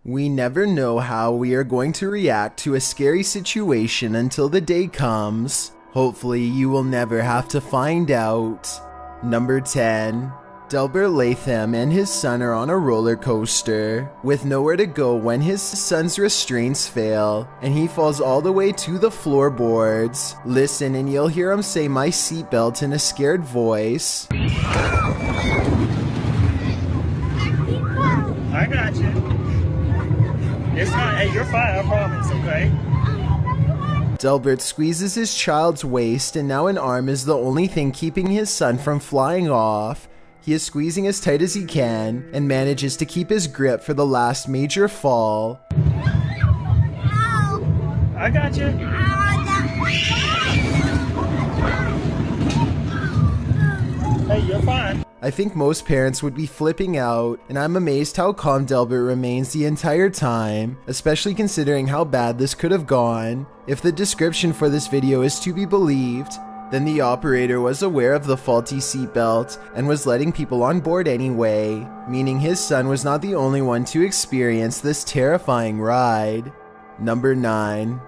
We never know how we are going to react to a scary situation until the day comes. Hopefully, you will never have to find out. Number 10. Delbert Latham and his son are on a roller coaster, with nowhere to go when his son's restraints fail, and he falls all the way to the floorboards. Listen and you'll hear him say "my seatbelt" in a scared voice. I got you. It's not, hey, you're fine, I promise, okay? Delbert squeezes his child's waist, and now an arm is the only thing keeping his son from flying off. He is squeezing as tight as he can, and manages to keep his grip for the last major fall. I got you. Hey, you're fine. I think most parents would be flipping out, and I'm amazed how calm Delbert remains the entire time, especially considering how bad this could have gone. If the description for this video is to be believed, then the operator was aware of the faulty seatbelt and was letting people on board anyway, meaning his son was not the only one to experience this terrifying ride. Number 9.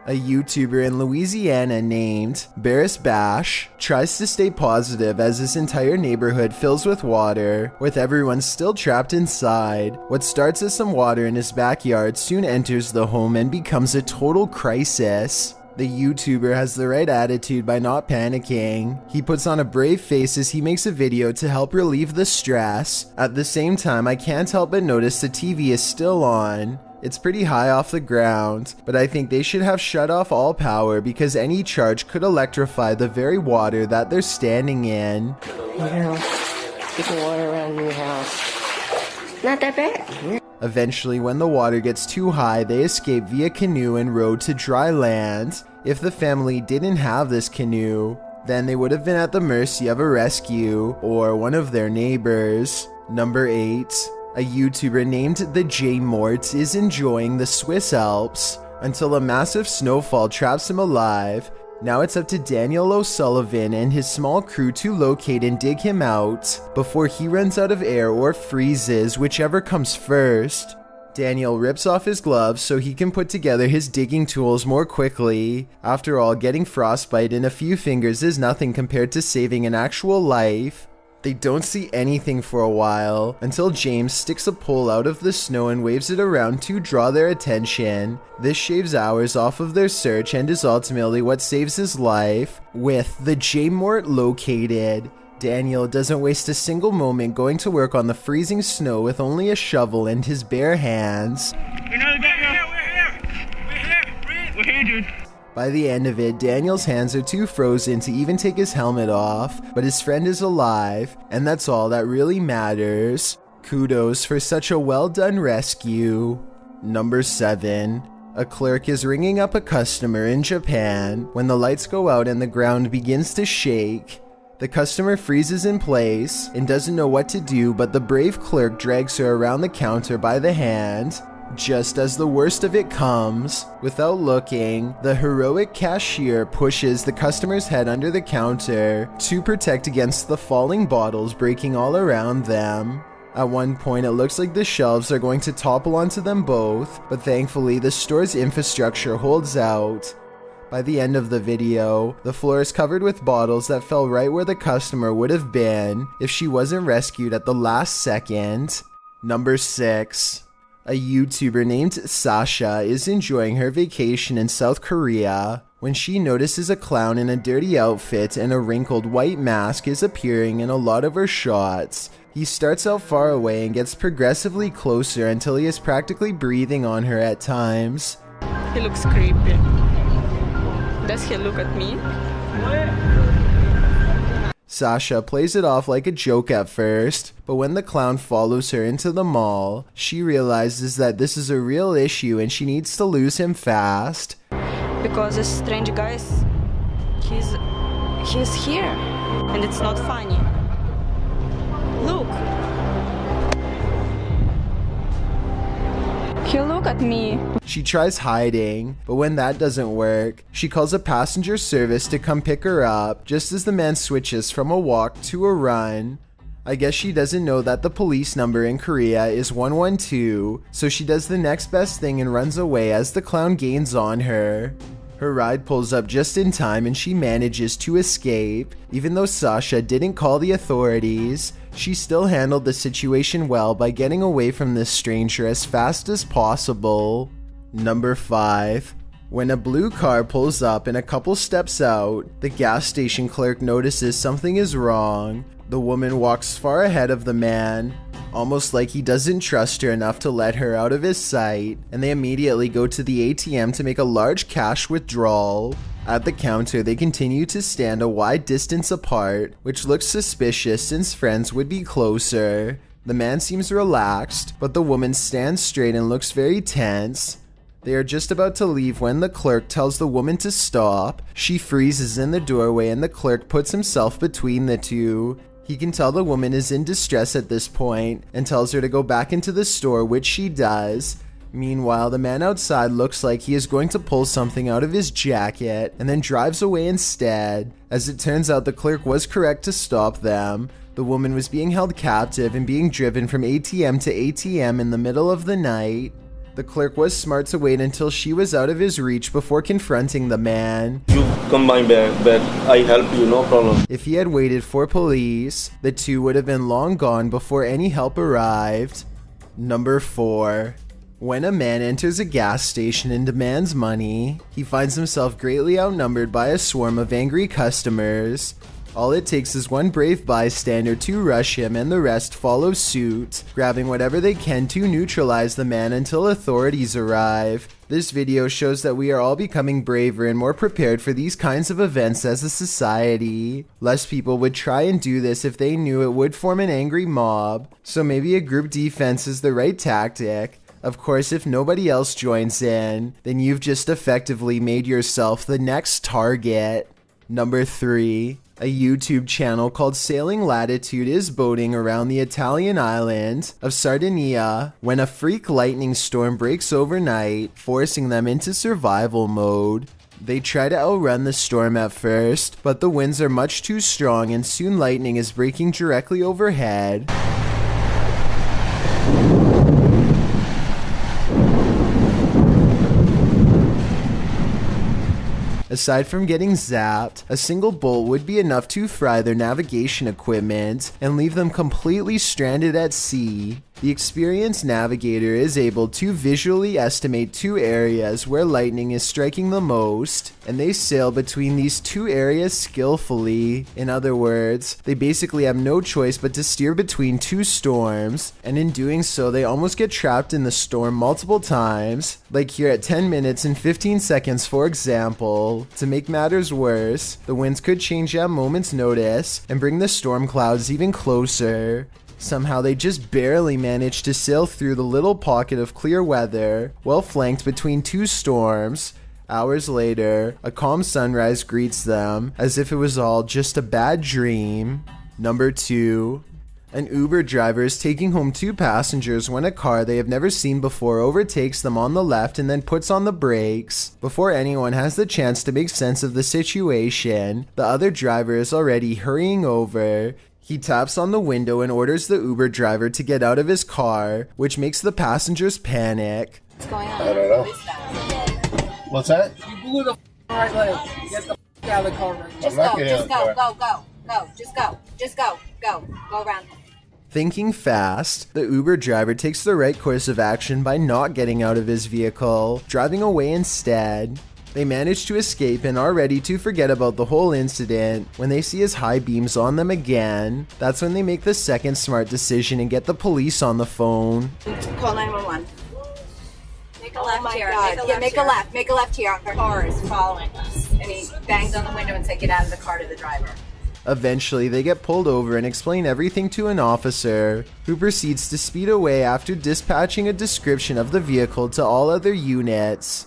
A YouTuber in Louisiana named Barris Bash tries to stay positive as his entire neighborhood fills with water, with everyone still trapped inside. What starts as some water in his backyard soon enters the home and becomes a total crisis. The YouTuber has the right attitude by not panicking. He puts on a brave face as he makes a video to help relieve the stress. At the same time, I can't help but notice the TV is still on. It's pretty high off the ground, but I think they should have shut off all power because any charge could electrify the very water that they're standing in. Your house. Getting water around your house. Not that bad. Eventually, when the water gets too high, they escape via canoe and road to dry land. If the family didn't have this canoe, then they would have been at the mercy of a rescue or one of their neighbors. Number 8. A YouTuber named the J Mort is enjoying the Swiss Alps until a massive snowfall traps him alive. Now it's up to Daniel O'Sullivan and his small crew to locate and dig him out before he runs out of air or freezes, whichever comes first. Daniel rips off his gloves so he can put together his digging tools more quickly. After all, getting frostbite in a few fingers is nothing compared to saving an actual life. They don't see anything for a while, until James sticks a pole out of the snow and waves it around to draw their attention. This shaves hours off of their search and is ultimately what saves his life. With the J Mort located, Daniel doesn't waste a single moment going to work on the freezing snow with only a shovel and his bare hands. We're here, dude. By the end of it, Daniel's hands are too frozen to even take his helmet off, but his friend is alive, and that's all that really matters. Kudos for such a well done rescue. Number 7. A clerk is ringing up a customer in Japan when the lights go out and the ground begins to shake. The customer freezes in place and doesn't know what to do, but the brave clerk drags her around the counter by the hand. Just as the worst of it comes, without looking, the heroic cashier pushes the customer's head under the counter to protect against the falling bottles breaking all around them. At one point, it looks like the shelves are going to topple onto them both, but thankfully the store's infrastructure holds out. By the end of the video, the floor is covered with bottles that fell right where the customer would have been if she wasn't rescued at the last second. Number 6. A YouTuber named Sasha is enjoying her vacation in South Korea when she notices a clown in a dirty outfit and a wrinkled white mask is appearing in a lot of her shots. He starts out far away and gets progressively closer until he is practically breathing on her at times. He looks creepy. Does he look at me? Sasha plays it off like a joke at first, but when the clown follows her into the mall, she realizes that this is a real issue and she needs to lose him fast. Because this strange guy, he's here, and it's not funny. Look. He look at me. She tries hiding, but when that doesn't work, she calls a passenger service to come pick her up just as the man switches from a walk to a run. I guess she doesn't know that the police number in Korea is 112, so she does the next best thing and runs away as the clown gains on her. Her ride pulls up just in time and she manages to escape. Even though Sasha didn't call the authorities, she still handled the situation well by getting away from this stranger as fast as possible. Number 5. When a blue car pulls up and a couple steps out, the gas station clerk notices something is wrong. The woman walks far ahead of the man, almost like he doesn't trust her enough to let her out of his sight, and they immediately go to the ATM to make a large cash withdrawal. At the counter, they continue to stand a wide distance apart, which looks suspicious since friends would be closer. The man seems relaxed, but the woman stands straight and looks very tense. They are just about to leave when the clerk tells the woman to stop. She freezes in the doorway and the clerk puts himself between the two. He can tell the woman is in distress at this point and tells her to go back into the store, which she does. Meanwhile, the man outside looks like he is going to pull something out of his jacket and then drives away instead. As it turns out, the clerk was correct to stop them. The woman was being held captive and being driven from ATM to ATM in the middle of the night. The clerk was smart to wait until she was out of his reach before confronting the man. You come my bed, I help you, no problem. If he had waited for police, the two would have been long gone before any help arrived. Number 4. When a man enters a gas station and demands money, he finds himself greatly outnumbered by a swarm of angry customers. All it takes is one brave bystander to rush him and the rest follow suit, grabbing whatever they can to neutralize the man until authorities arrive. This video shows that we are all becoming braver and more prepared for these kinds of events as a society. Less people would try and do this if they knew it would form an angry mob, so maybe a group defense is the right tactic. Of course, if nobody else joins in, then you've just effectively made yourself the next target. Number 3. A YouTube channel called Sailing Latitude is boating around the Italian island of Sardinia when a freak lightning storm breaks overnight, forcing them into survival mode. They try to outrun the storm at first, but the winds are much too strong and soon lightning is breaking directly overhead. Aside from getting zapped, a single bolt would be enough to fry their navigation equipment and leave them completely stranded at sea. The experienced navigator is able to visually estimate 2 areas where lightning is striking the most, and they sail between these 2 areas skillfully. In other words, they basically have no choice but to steer between 2 storms, and in doing so they almost get trapped in the storm multiple times, like here at 10 minutes and 15 seconds for example. To make matters worse, the winds could change at a moment's notice and bring the storm clouds even closer. Somehow they just barely managed to sail through the little pocket of clear weather, well flanked between 2 storms. Hours later, a calm sunrise greets them, as if it was all just a bad dream. Number 2. An Uber driver is taking home 2 passengers when a car they have never seen before overtakes them on the left and then puts on the brakes. Before anyone has the chance to make sense of the situation, the other driver is already hurrying over. He taps on the window and orders the Uber driver to get out of his car, which makes the passengers panic. What's going on? I don't know. What is that? What's that? You blew the right leg. Get the out of the car right now. Just not go, getting just out of go, the car. go. Just go. Just go. Go around. Thinking fast, the Uber driver takes the right course of action by not getting out of his vehicle, driving away instead. They manage to escape and are ready to forget about the whole incident when they see his high beams on them again. That's when they make the second smart decision and get the police on the phone. Call 911. Make a left here. Make a left here. Our car is following us. And he bangs on the window and said, get out of the car to the driver. Eventually, they get pulled over and explain everything to an officer, who proceeds to speed away after dispatching a description of the vehicle to all other units.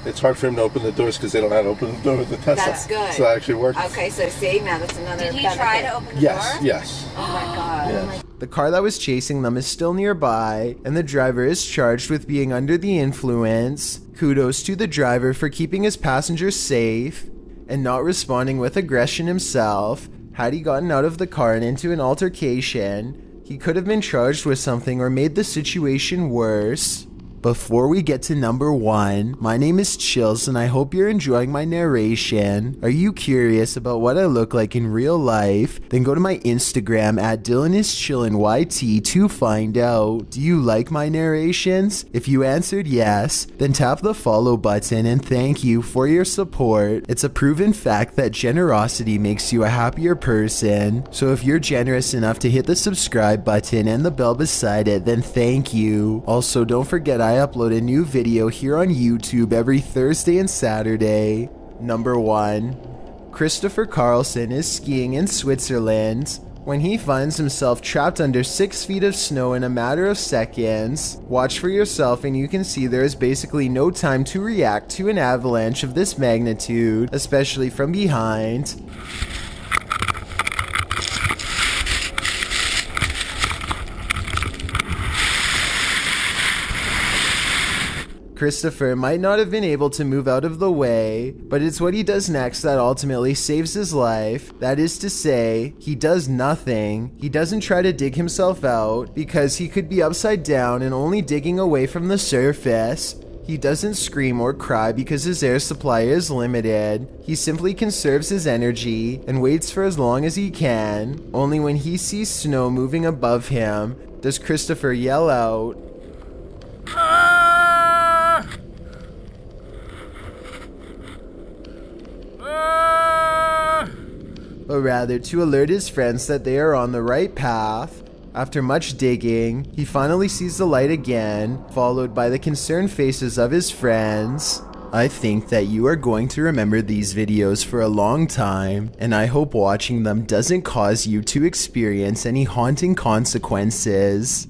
It's hard for him to open the doors because they don't know how to open the door with the Tesla. That's good. So that actually works. Okay, so see, now that's another Did he benefit. try to open the Yes, door? yes. Oh my God. Yes. The car that was chasing them is still nearby, and the driver is charged with being under the influence. Kudos to the driver for keeping his passengers safe and not responding with aggression himself. Had he gotten out of the car and into an altercation, he could have been charged with something or made the situation worse. Before we get to number 1, my name is Chills and I hope you're enjoying my narration. Are you curious about what I look like in real life? Then go to my Instagram at DylanIsChillinYT to find out. Do you like my narrations? If you answered yes, then tap the follow button and thank you for your support. It's a proven fact that generosity makes you a happier person. So if you're generous enough to hit the subscribe button and the bell beside it, then thank you. Also, don't forget I upload a new video here on YouTube every Thursday and Saturday. Number 1. Christopher Carlson is skiing in Switzerland when he finds himself trapped under 6 feet of snow in a matter of seconds. Watch for yourself and you can see there is basically no time to react to an avalanche of this magnitude, especially from behind. Christopher might not have been able to move out of the way, but it's what he does next that ultimately saves his life. That is to say, he does nothing. He doesn't try to dig himself out because he could be upside down and only digging away from the surface. He doesn't scream or cry because his air supply is limited. He simply conserves his energy and waits for as long as he can. Only when he sees snow moving above him does Christopher yell out, but rather to alert his friends that they are on the right path. After much digging, he finally sees the light again, followed by the concerned faces of his friends. I think that you are going to remember these videos for a long time, and I hope watching them doesn't cause you to experience any haunting consequences.